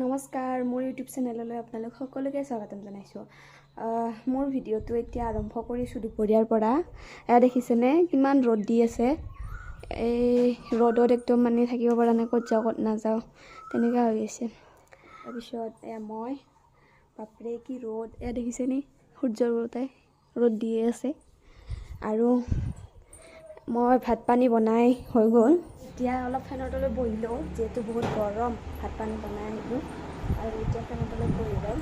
নমস্কাৰ, মোৰ ইউটিউব চেনেললৈ আপোনালোক সকলোকে স্বাগতম জনাইছোঁ। মোৰ ভিডিঅ'টো এতিয়া আৰম্ভ কৰিছোঁ দুপৰীয়াৰ পৰা। এয়া দেখিছেনে কিমান ৰ'দ দি আছে। এই ৰ'দত একদম মানে থাকিব পৰা নাই, ক'ত যাওঁ ক'ত নাযাওঁ তেনেকুৱা হৈ গৈছে। তাৰপিছত এয়া মই, বাপৰে কি ৰ'দ, এয়া দেখিছেনে সূৰ্যৰ ওলটাই ৰ'দ দিয়ে আছে। আৰু মই ভাত পানী বনাই হৈ গ'ল। এতিয়া অলপ ফেনৰ তলত বহি লওঁ, যিহেতু বহুত গৰম। ভাত পানী বনাই আহিলোঁ আৰু এতিয়া ফেনৰ তলত বহি লওঁ।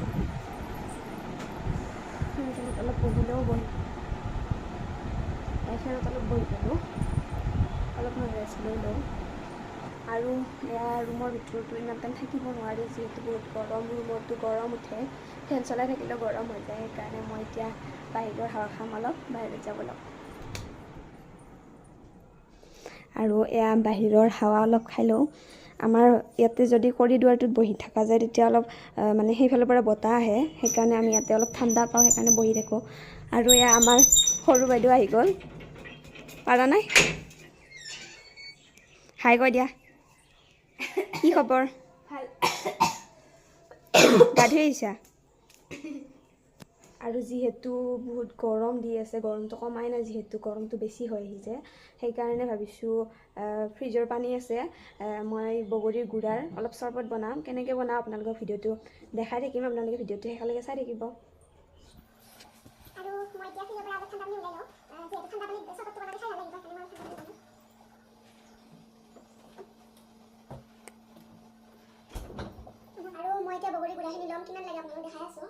ফেনৰ তলত অলপ বহিলেও ফেনৰ তলত বহি পেলোঁ অলপমান ৰেষ্ট লৈ লওঁ। আৰু এয়া ৰুমৰ ভিতৰতো ইমান টাইম থাকিব নোৱাৰি, যিহেতু বহুত গৰম। ৰুমতো গৰম উঠে, ফেন চলাই থাকিলেও গৰম হৈ যায়। সেইকাৰণে মই এতিয়া বাহিৰৰ হাৱা খাম, অলপ বাহিৰত যাব লাগব। আৰু এয়া বাহিৰৰ হাৱা অলপ খাই লওঁ। আমাৰ ইয়াতে যদি কৰিডৰটোত বহি থকা যায়, তেতিয়া অলপ মানে সেইফালৰ পৰা বতাহ আহে, সেইকাৰণে আমি ইয়াতে অলপ ঠাণ্ডা পাওঁ, সেইকাৰণে বহি থাকোঁ। আৰু এয়া আমাৰ সৰু বাইদেউ আহি গ'ল। পাৰা নাই, হাই কৈ দিয়া, কি খবৰ? ভাল। গা ধুই আহিছা? আৰু যিহেতু বহুত গৰম দি আছে, গৰমটো কমাই নাই, যিহেতু গৰমটো বেছি হৈ আহিছে, সেইকাৰণে ভাবিছোঁ ফ্ৰিজৰ পানী আছে, মই বগৰীৰ গুড়াৰ অলপ চৰবত বনাম। কেনেকৈ বনাওঁ আপোনালোকৰ ভিডিঅ'টো দেখাই থাকিম, আপোনালোকে ভিডিঅ'টো শেষলৈকে চাই থাকিব। আৰু মই এতিয়া ফ্ৰিজৰ পৰা আগত ঠাণ্ডা পানী ওলাই লওঁ, যিহেতু ঠাণ্ডা পানীত চৰবতটো বনালে খাই ভাল লাগিব, সেইকাৰণে মই ঠাণ্ডা পানী বনাওঁ। আৰু মই এতিয়া বগৰীৰ গুড়াখিনি ল'ম, কিমান লাগে আপোনালোকক দেখাই আছোঁ।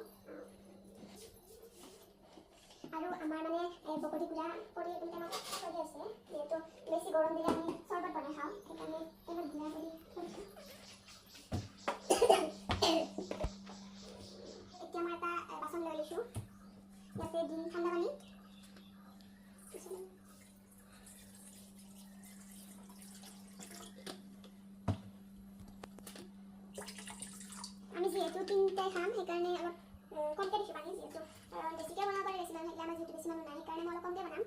আৰু আমাৰ মানে বগৰী গুড়া কৰি টেমাত থৈ দিয়া আছে, যিহেতু বেছি গৰম দিলে আমি চৰবত বনাই খাওঁ, সেইকাৰণে টেমাত গুড়া কৰি থৈছোঁ। এতিয়া মই এটা বাচন লৈ লৈছোঁ, ইয়াতে দিম ঠাণ্ডা পানী। আমি যিহেতু তিনিটাই খাম, সেইকাৰণে অলপ কমকৈ দিছোঁ পানী, যিহেতু বেছিকৈ বনাব পাৰে বেছি মানুহ থাকিলে, আমাৰ যিহেতু বেছি মানুহ নাই, সেইকাৰণে মই অলপ কমকৈ বনাম।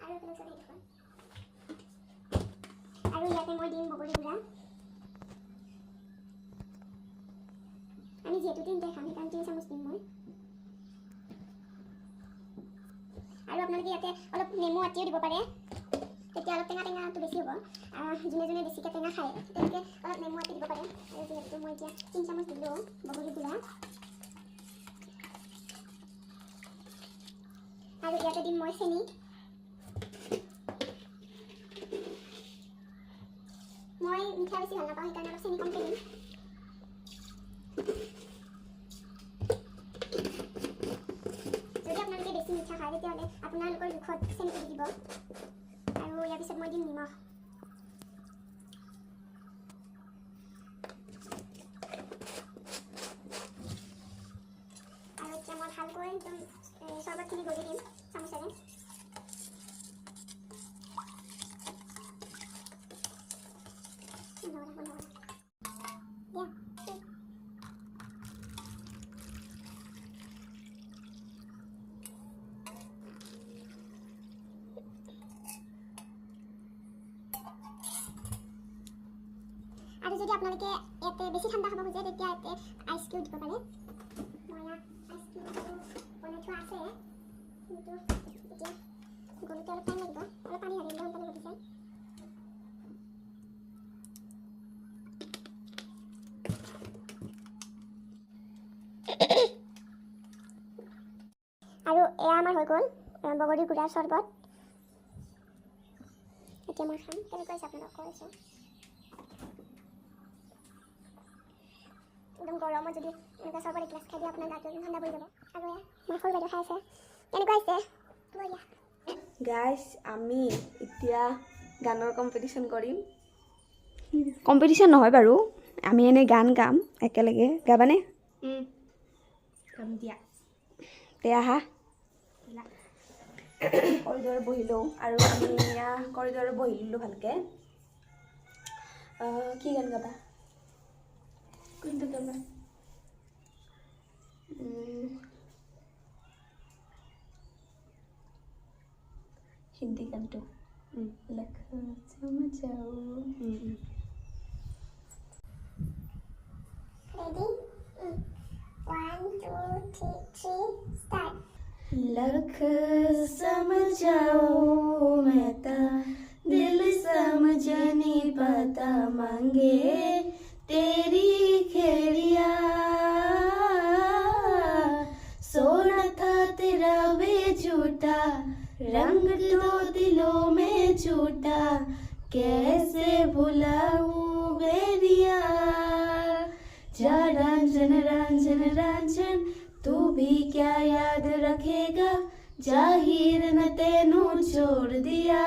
আৰু এইফালে চলি দেখোন। আৰু ইয়াতে মই দিম বগৰী গুড়া। আমি যিহেতু তিনিটাই খাম, সেইকাৰণে 3 চামুচ দিম মই। আৰু আপোনালোকে ইয়াতে অলপ নেমু আটিও দিব পাৰে, তেতিয়া অলপ টেঙাটো বেছি হ'ব। যোনে যোনে বেছিকৈ টেঙা খায়, তেওঁলোকে অলপ নেমু আটি দিব পাৰে। আৰু যিহেতু মই এতিয়া 3 চামুচ দিলোঁ বগৰী গুড়া। আৰু ইয়াতে দিম মই চেনি। মই মিঠা বেছি ভাল নাপাওঁ, সেইকাৰণে অলপ চেনি কমকৈ দিম। যদি আপোনালোকে বেছি মিঠা খায়, তেতিয়াহ'লে আপোনালোকৰ জোখত চেনিটো দিব। আৰু ইয়াৰ পিছত মই দিম নিমখ। আৰু এতিয়া মই ভালকৈ একদম চৰবতখিনি গলি দিম চামুচেৰে। আৰু যদি আপোনালোকে ইয়াতে বেছি ঠাণ্ডা খাব খোজে, তেতিয়া ইয়াতে আইচ কিউব দিব পাৰে। মই ইয়াত আইচ কিউবটো বনাই থোৱা আছে, কিন্তু এতিয়া গলোতে অলপ টাইম লাগিব, অলপ পানী হাৰি সোনকালে গলি যায়। আৰু এয়া আমাৰ হৈ গ'ল বগৰী গুড়াৰ চৰবত। এতিয়া মই খাম, কেনেকৈ আছে আপোনালোকক কৈছোঁ। একদম গৰমত যদি এনেকুৱা চৰবত এগিলাছ খাই দিয়ে, আপোনাৰ গাটো একদম ঠাণ্ডা পৰি যাব। আৰু মই সৰু বাইদেউ খাই আছে, কেনেকুৱা হৈছে বঢ়িয়া। গাইজ, আমি এতিয়া গানৰ কম্পিটিশ্যন কৰিম। কম্পিটিশ্যন নহয় বাৰু, আমি এনেই গান গাম একেলগে। গাবানে? গাম দিয়া। তে আহা। কৰিডৰত বহি লওঁ, আৰু আমি এয়া কৰিডৰত বহি ল'লোঁ ভালকৈ। কি গান গাবা? কোনটো গাবা? হিন্দী গানটো। 2 3 start लख समझाओ मेहता दिल समझ नहीं पाता मांगे तेरी खेड़िया सोना था तेरा वे झूठा रंग तो दिलों में झूठा कैसे भुलाऊं बेरिया जा रंजन रंजन रंजन तू भी क्या याद रखेगा जाहिर न तेनू छोड़ दिया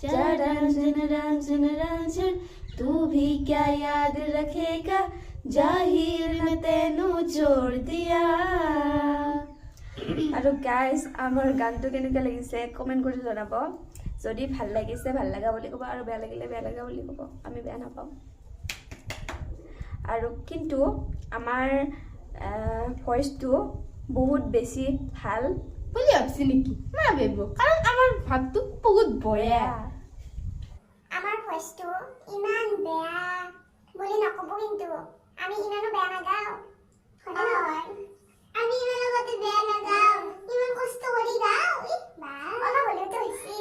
जा रंजन रंजन रंजन तू भी क्या याद रखेगा जाहिर न तेनू छोड़ दिया। আৰু গাইজ আমাৰ গানটো কেনেকুৱা লাগিছে কমেণ্ট কৰি জনাব। যদি ভাল লাগিছে ভাল লগা বুলি ক'ব আৰু বেয়া লাগিলে বেয়া লগা বুলি ক'ব, আমি বেয়া নাপাওঁ। আৰু কিন্তু আমাৰ ভইচটো বহুত বেছি ভাল বুলি ভাবছি নেকি? নাভাবিব, কাৰণ আমাৰ ভাৱটো বহুত বয়া। আমাৰ ভইচটো ইমান বেয়া বুলি নক'ব, কিন্তু আমি ইমানো বেয়া নাগাওঁ। হয় আমি ইমান লগতে বেয়া নাগাওঁ, ইমান কষ্ট কৰি গাওঁ। অলপ হ'লেওতো হৈছে।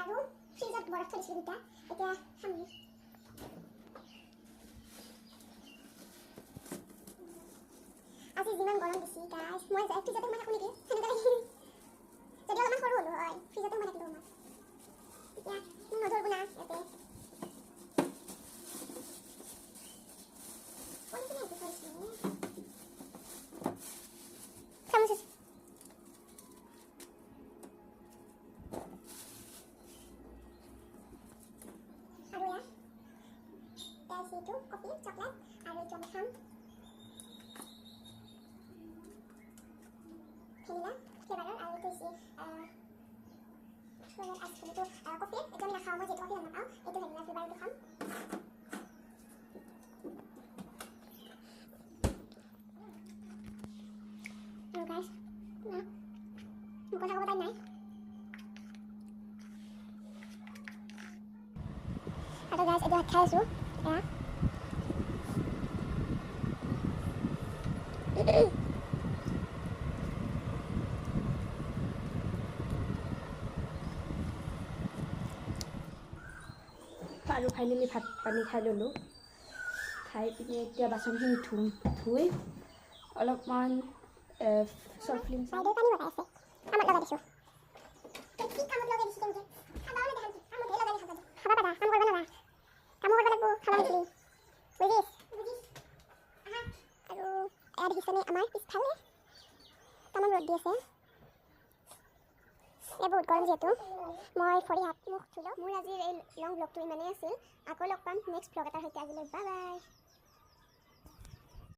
আৰু ফ্ৰিজত বৰফ থৈ দিছিলোঁ দুটা, এতিয়া খাম। আজি যিমান গৰম দিছে গাইজ, মই ফ্ৰিজতে সোমাই থাকোঁ নেকি সেনেকুৱা লাগিল। যদি অলপমান সৰু হ'লো হয় ফ্ৰিজতে সোমাই থাকিলোঁ মই, এতিয়া নধৰিব না ইয়াতে। itu kopi coklat ada jam ham vanilla flavor ada itu si chocolate ice cream itu kopi itu আমি নাখাওঁ মই যেটো kopi নাপাওঁ itu vanilla flavor itu খাম আৰু guys না মোক কথা ক'ব টাইম নাই আৰু guys এইটো খাই আছো এয়া আৰু ফাইনেলি ভাত পানী খাই ল'লোঁ খাই পিনে এতিয়া বাচনখিনি ধুই অলপমান শ্বৰ্ট ফিল্ম চাওঁ পানী বনাই আছে আমাক লগাই দিছোঁ কি কামত লগাই দিছোঁ কেনেকৈ খাবা মানে দেখাম কামত লগাই খাবা খাবা পাৰা কাম কৰিব নালা কাম কৰিব লাগিব খাবা নিদিলি বুজিছ আৰু এয়া দেখিছেনে আমাৰ পিছফালে তামান ৰ'দ দি আছে বহুত গৰম যিহেতু মই ফৰি হাত মুখ ধুলোঁ মোৰ আজিৰ এই লং ব্লগটো ইমানেই আছিল আকৌ লগ পাম নেক্সট ব্লগ এটাৰ সৈতে আজিলৈ বাই বাই